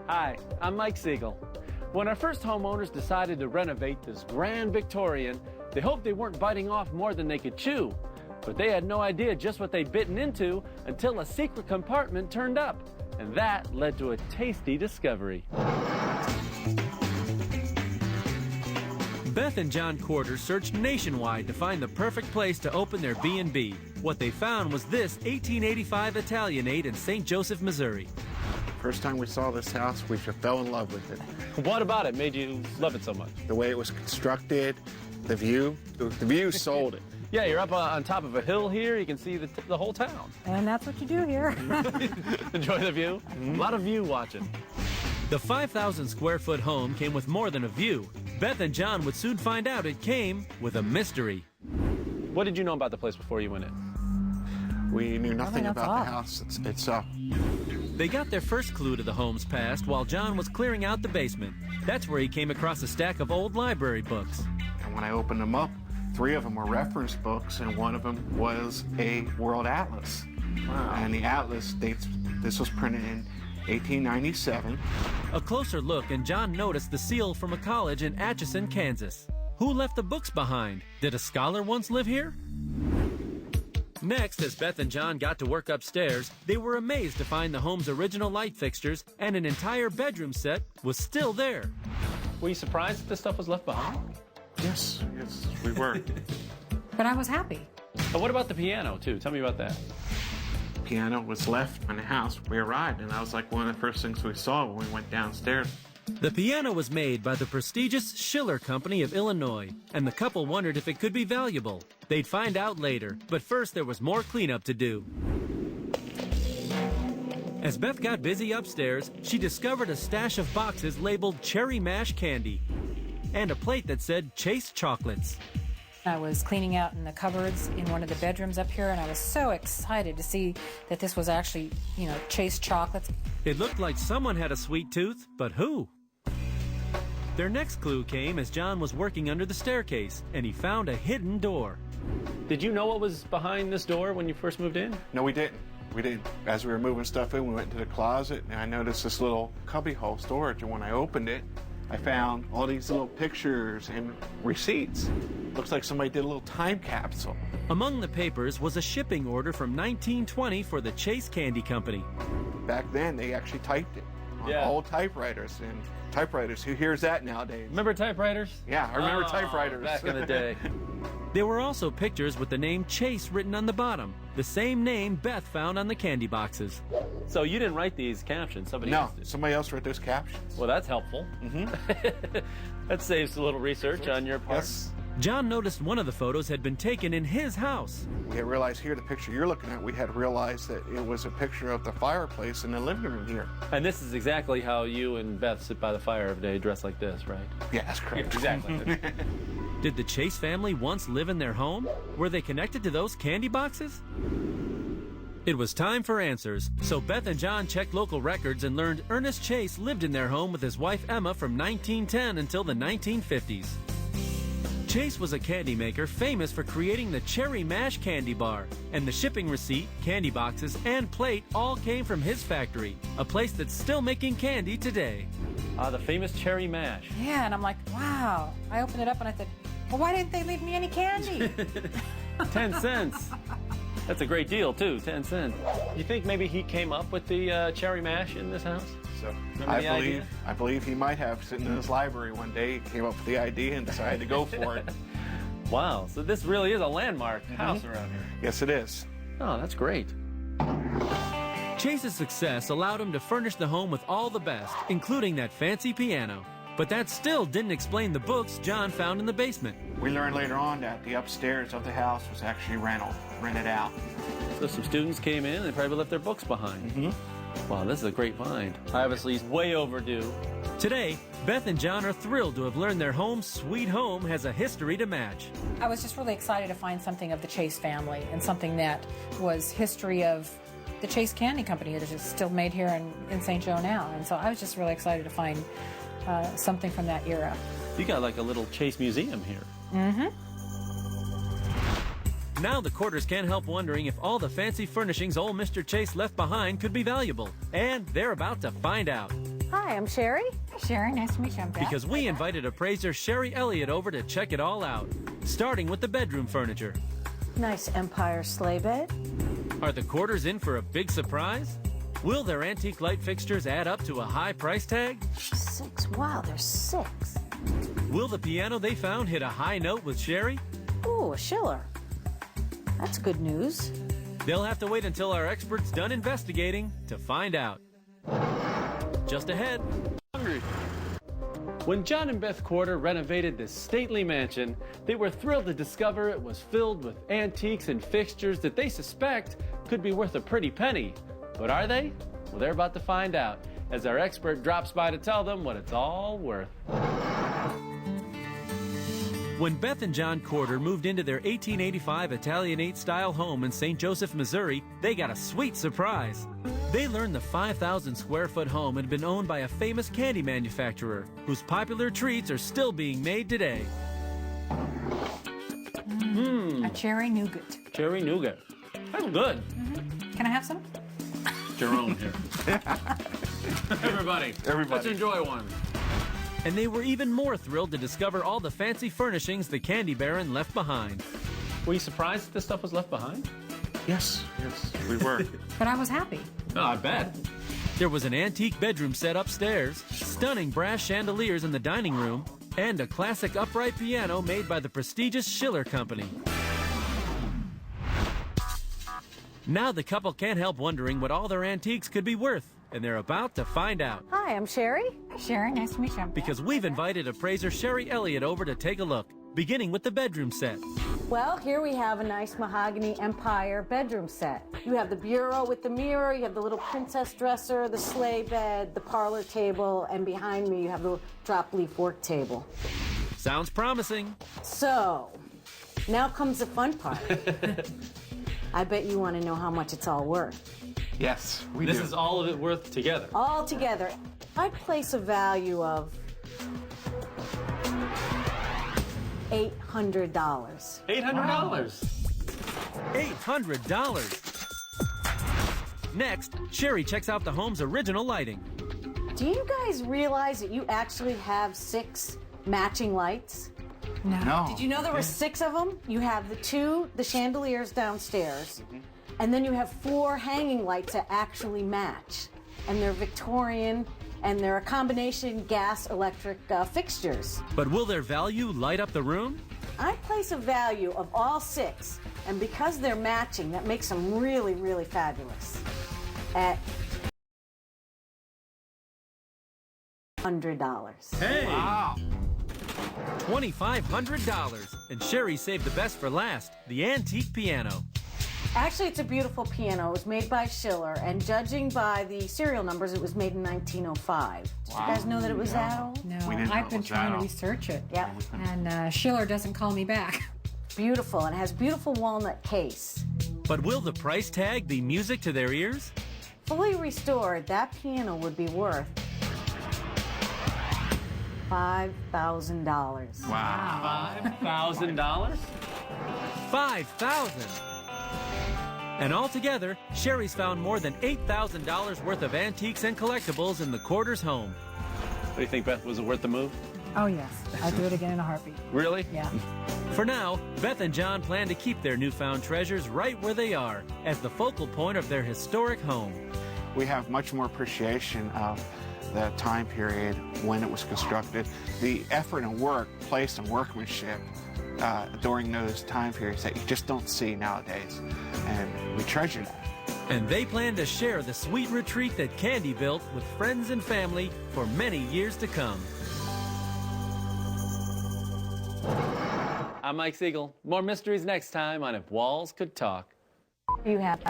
Hi, I'm Mike Siegel. When our first homeowners decided to renovate this grand Victorian, they hoped they weren't biting off more than they could chew. But they had no idea just what they'd bitten into until a secret compartment turned up. And that led to a tasty discovery. Beth and John Corder searched nationwide to find the perfect place to open their B&B. What they found was this 1885 Italianate in St. Joseph, Missouri. First time we saw this house, we just fell in love with it. What about it made you love it so much? The way it was constructed, the view sold it. Yeah, you're up on top of a hill here. You can see the whole town. And that's what you do here. Enjoy the view? A lot of view watching. The 5,000 square foot home came with more than a view. Beth and John would soon find out it came with a mystery. What did you know about the place before you went in? We knew nothing about the house itself. They got their first clue to the home's past while John was clearing out the basement. That's where he came across a stack of old library books. And when I opened them up, 3 of them were reference books, and one of them was a world atlas. Wow. And the atlas dates, this was printed in 1897. A closer look, and John noticed the seal from a college in Atchison, Kansas. Who left the books behind? Did a scholar once live here? Next, as Beth and John got to work upstairs, they were amazed to find the home's original light fixtures and an entire bedroom set was still there. Were you surprised that this stuff was left behind? Yes, we were. But I was happy. But what about the piano, too? Tell me about that. Piano was left in the house. We arrived, and that was like one of the first things we saw when we went downstairs. The piano was made by the prestigious Schiller Company of Illinois, and the couple wondered if it could be valuable. They'd find out later, but first there was more cleanup to do. As Beth got busy upstairs, she discovered a stash of boxes labeled Cherry Mash Candy and a plate that said Chase Chocolates. I was cleaning out in the cupboards in one of the bedrooms up here, and I was so excited to see that this was actually, Chase Chocolates. It looked like someone had a sweet tooth, but who? Their next clue came as John was working under the staircase, and he found a hidden door. Did you know what was behind this door when you first moved in? No, we didn't. As we were moving stuff in, we went into the closet, and I noticed this little cubbyhole storage, and when I opened it, I found all these little pictures and receipts. Looks like somebody did a little time capsule. Among the papers was a shipping order from 1920 for the Chase Candy Company. Back then, they actually typed it on old typewriters, and typewriters, who hears that nowadays? Remember typewriters? Yeah, I remember typewriters. Back in the day. There were also pictures with the name Chase written on the bottom, the same name Beth found on the candy boxes. So you didn't write these captions, somebody else did? No, somebody else wrote those captions. Well, that's helpful. That saves a little research on your part. Yes. John noticed one of the photos had been taken in his house. We had realized here, the picture you're looking at, we had realized that it was a picture of the fireplace in the living room here. And this is exactly how you and Beth sit by the fire every day, dressed like this, right? Yeah, that's correct. Exactly. Did the Chase family once live in their home? Were they connected to those candy boxes? It was time for answers, so Beth and John checked local records and learned Ernest Chase lived in their home with his wife Emma from 1910 until the 1950s. Chase was a candy maker famous for creating the Cherry Mash candy bar, and the shipping receipt, candy boxes, and plate all came from his factory, a place that's still making candy today. The famous Cherry Mash. Yeah, and I'm like, wow. I opened it up and I said, well, why didn't they leave me any candy? 10 cents. That's a great deal, too, 10 cents. You think maybe he came up with the Cherry Mash in this house? So Remember the idea? I believe he might have, sitting in his library one day, he came up with the idea and decided to go for it. Wow, so this really is a landmark house around here. Yes, it is. Oh, that's great. Chase's success allowed him to furnish the home with all the best, including that fancy piano. But that still didn't explain the books John found in the basement. We learned later on that the upstairs of the house was actually rented out. So some students came in and they probably left their books behind. Wow, this is a great find. Obviously, he's way overdue. Today, Beth and John are thrilled to have learned their home sweet home has a history to match. I was just really excited to find something of the Chase family and something that was history of the Chase Candy Company that is still made here in St. Joe now. And so I was just really excited to find something from that era. You got like a little Chase museum here. Now the Corters can't help wondering if all the fancy furnishings old Mr. Chase left behind could be valuable. And they're about to find out. Hi, I'm Sherry. Sherry, nice to meet you. I'm Beth. Because we invited appraiser Sherry Elliott over to check it all out, starting with the bedroom furniture. Nice Empire sleigh bed. Are the quarters in for a big surprise? Will their antique light fixtures add up to a high price tag? 6. Wow, there's 6. Will the piano they found hit a high note with Sherry? Ooh, a Schiller. That's good news. They'll have to wait until our expert's done investigating to find out. Just ahead. Hungry. When John and Beth Quarter renovated this stately mansion, they were thrilled to discover it was filled with antiques and fixtures that they suspect could be worth a pretty penny. But are they? Well, they're about to find out as our expert drops by to tell them what it's all worth. When Beth and John Quarter moved into their 1885 Italianate-style home in St. Joseph, Missouri, they got a sweet surprise. They learned the 5,000-square-foot home had been owned by a famous candy manufacturer, whose popular treats are still being made today. A cherry nougat. Cherry nougat. That's good. Can I have some? Jerome here. Everybody, let's enjoy one. And they were even more thrilled to discover all the fancy furnishings the Candy Baron left behind. Were you surprised that this stuff was left behind? Yes, we were. But I was happy. Oh, I bet. There was an antique bedroom set upstairs, stunning brass chandeliers in the dining room, and a classic upright piano made by the prestigious Schiller Company. Now the couple can't help wondering what all their antiques could be worth, and they're about to find out. Hi, I'm Sherry. Sherry, nice to meet you. I'm Beth. Because we've invited appraiser Sherry Elliott over to take a look, beginning with the bedroom set. Well, here we have a nice mahogany Empire bedroom set. You have the bureau with the mirror, you have the little princess dresser, the sleigh bed, the parlor table, and behind me you have the drop leaf work table. Sounds promising. So, now comes the fun part. I bet you want to know how much it's all worth. Yes, we This do. is all of it worth together. All together, I'd place a value of $800. $800. $800. Next, Sherry checks out the home's original lighting. Do you guys realize that you actually have 6 matching lights? No. Did you know there were 6 of them? You have the chandeliers downstairs, and then you have 4 hanging lights that actually match. And they're Victorian, and they're a combination gas-electric fixtures. But will their value light up the room? I place a value of all 6, and because they're matching, that makes them really, really fabulous. At $100. Hey! Wow. $2,500. And Sherry saved the best for last, the antique piano. Actually, it's a beautiful piano. It was made by Schiller, and judging by the serial numbers, it was made in 1905. Did you guys know that it was that old? No, We didn't know I've it been was trying that to old. research it. Yep. And Schiller doesn't call me back. Beautiful, and it has beautiful walnut case. But will the price tag be music to their ears? Fully restored, that piano would be worth $5,000. Wow. $5,000? $5,000. And altogether, Sherry's found more than $8,000 worth of antiques and collectibles in the Quarters home. What do you think, Beth? Was it worth the move? Oh, yes. I'd do it again in a heartbeat. Really? Yeah. For now, Beth and John plan to keep their newfound treasures right where they are, as the focal point of their historic home. We have much more appreciation of the time period when it was constructed, the effort and work placed in workmanship during those time periods that you just don't see nowadays, and we treasure that. And they plan to share the sweet retreat that Candy built with friends and family for many years to come. I'm Mike Siegel. More mysteries next time on If Walls Could Talk. You have